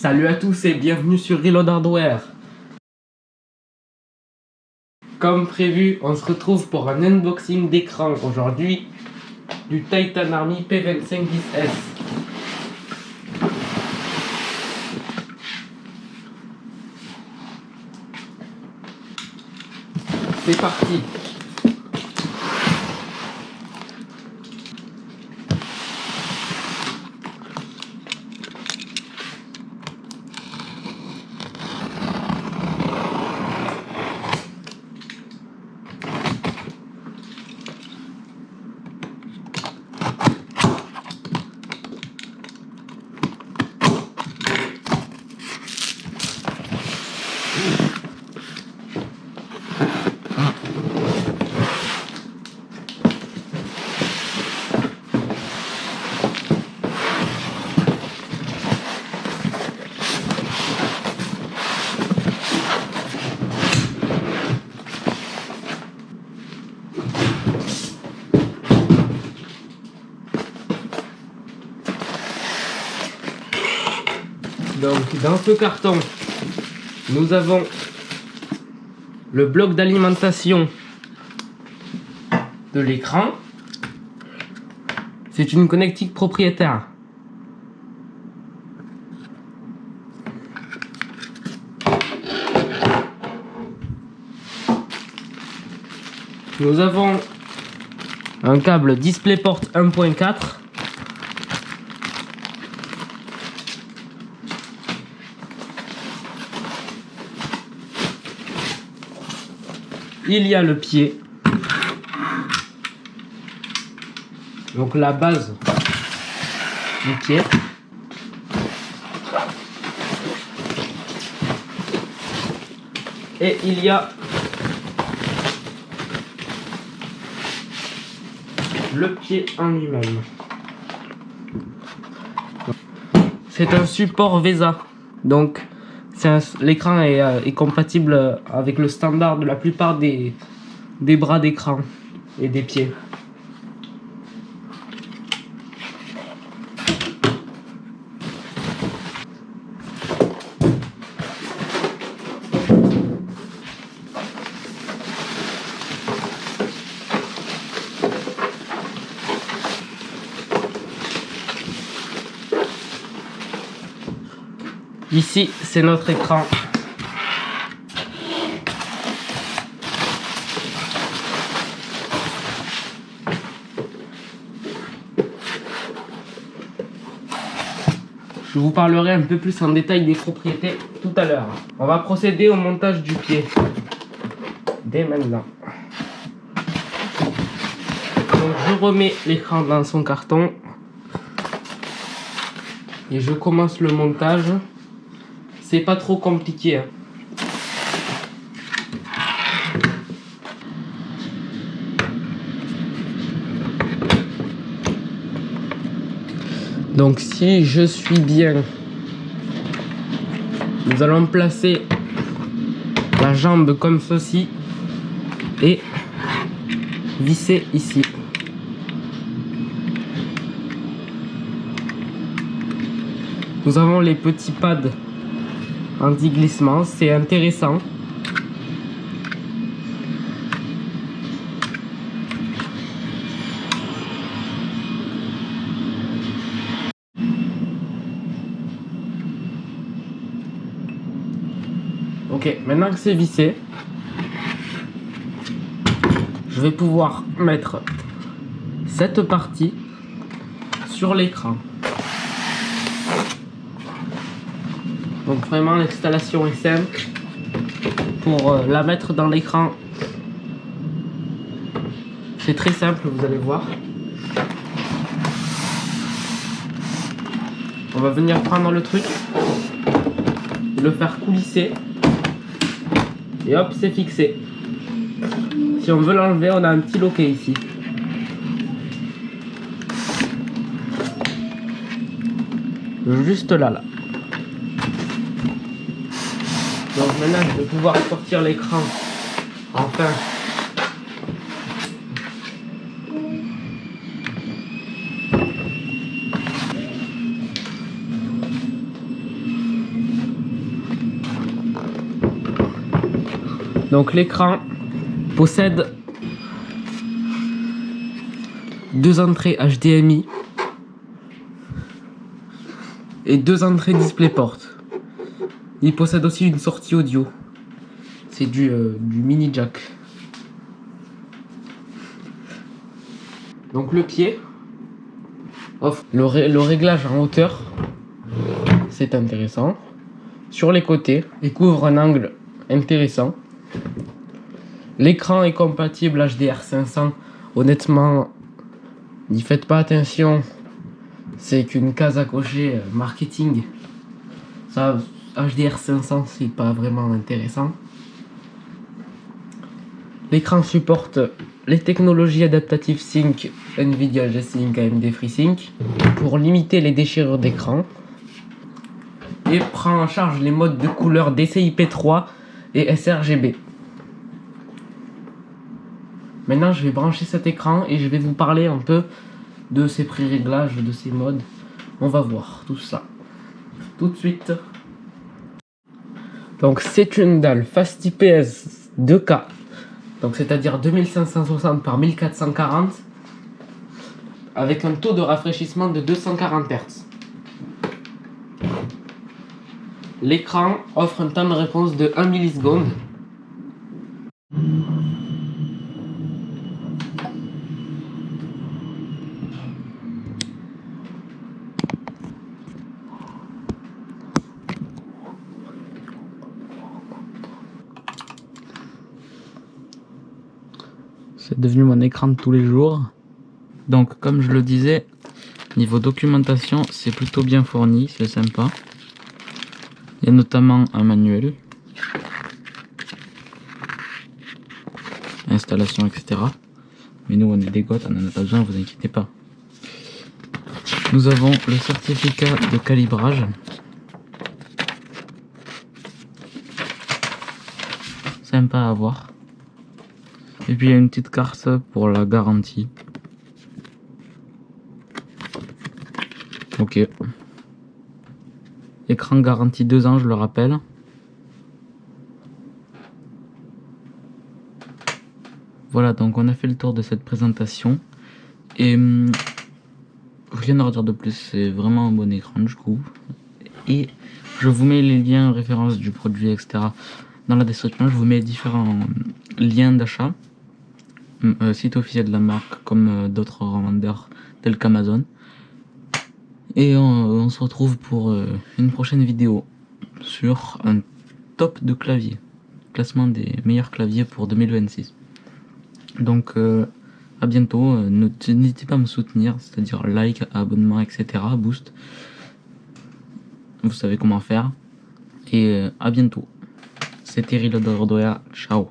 Salut à tous et bienvenue sur Reload Hardware. Comme prévu, on se retrouve pour un unboxing d'écran aujourd'hui du Titan Army P2510S. C'est parti. Donc dans ce carton, nous avons le bloc d'alimentation de l'écran. C'est une connectique propriétaire. Nous avons un câble DisplayPort 1.4. Il y a le pied, donc la base du pied. Et il y a le pied en lui-même. C'est un support VESA, donc l'écran est compatible avec le standard de la plupart des bras d'écran et des pieds. Ici, c'est notre écran. Je vous parlerai un peu plus en détail des propriétés tout à l'heure. On va procéder au montage du pied dès maintenant. Donc je remets l'écran dans son carton et je commence le montage. C'est pas trop compliqué, hein. Donc si je suis bien, nous allons placer la jambe comme ceci et visser ici. Nous avons les petits pads anti-glissement, c'est intéressant. Ok, maintenant que c'est vissé, je vais pouvoir mettre cette partie sur l'écran. Donc vraiment l'installation est simple. Pour la mettre dans l'écran, c'est très simple, vous allez voir. On va venir prendre le truc, le faire coulisser et hop, c'est fixé. Si on veut l'enlever, on a un petit loquet ici. Juste là. Donc maintenant je vais pouvoir sortir l'écran enfin. Donc l'écran possède 2 entrées HDMI et 2 entrées DisplayPort. Il possède aussi une sortie audio. C'est du mini jack. Donc le pied offre le réglage en hauteur. C'est intéressant. Sur les côtés, il couvre un angle intéressant. L'écran est compatible HDR500. Honnêtement, n'y faites pas attention. C'est qu'une case à cocher marketing. Ça, HDR500, c'est pas vraiment intéressant. L'écran supporte les technologies adaptatives Sync, Nvidia G-Sync, AMD FreeSync pour limiter les déchirures d'écran. Et prend en charge les modes de couleur DCI-P3 et sRGB. Maintenant, je vais brancher cet écran et je vais vous parler un peu de ces pré-réglages, de ces modes. On va voir tout ça tout de suite. Donc, c'est une dalle Fast IPS 2K, donc c'est-à-dire 2560 par 1440, avec un taux de rafraîchissement de 240 Hz. L'écran offre un temps de réponse de 1 milliseconde. C'est devenu mon écran de tous les jours. Donc comme je le disais, niveau documentation, c'est plutôt bien fourni, c'est sympa. Il y a notamment un manuel, installation, etc. Mais nous on est des goths, on en a pas besoin, vous inquiétez pas. Nous avons le certificat de calibrage. Sympa à voir. Et puis il y a une petite carte pour la garantie. Ok. Écran garantie 2 ans, je le rappelle. Voilà, donc on a fait le tour de cette présentation. Et rien à redire de plus, c'est vraiment un bon écran, je trouve. Et je vous mets les liens en référence du produit, etc. dans la description. Je vous mets différents liens d'achat. Site officiel de la marque, comme d'autres revendeurs tels qu'Amazon. Et on se retrouve pour une prochaine vidéo sur un top de clavier, classement des meilleurs claviers pour 2026. Donc à bientôt, n'hésitez pas à me soutenir, c'est-à-dire like, abonnement, etc. Boost, vous savez comment faire. Et à bientôt. C'était Reloader, ciao.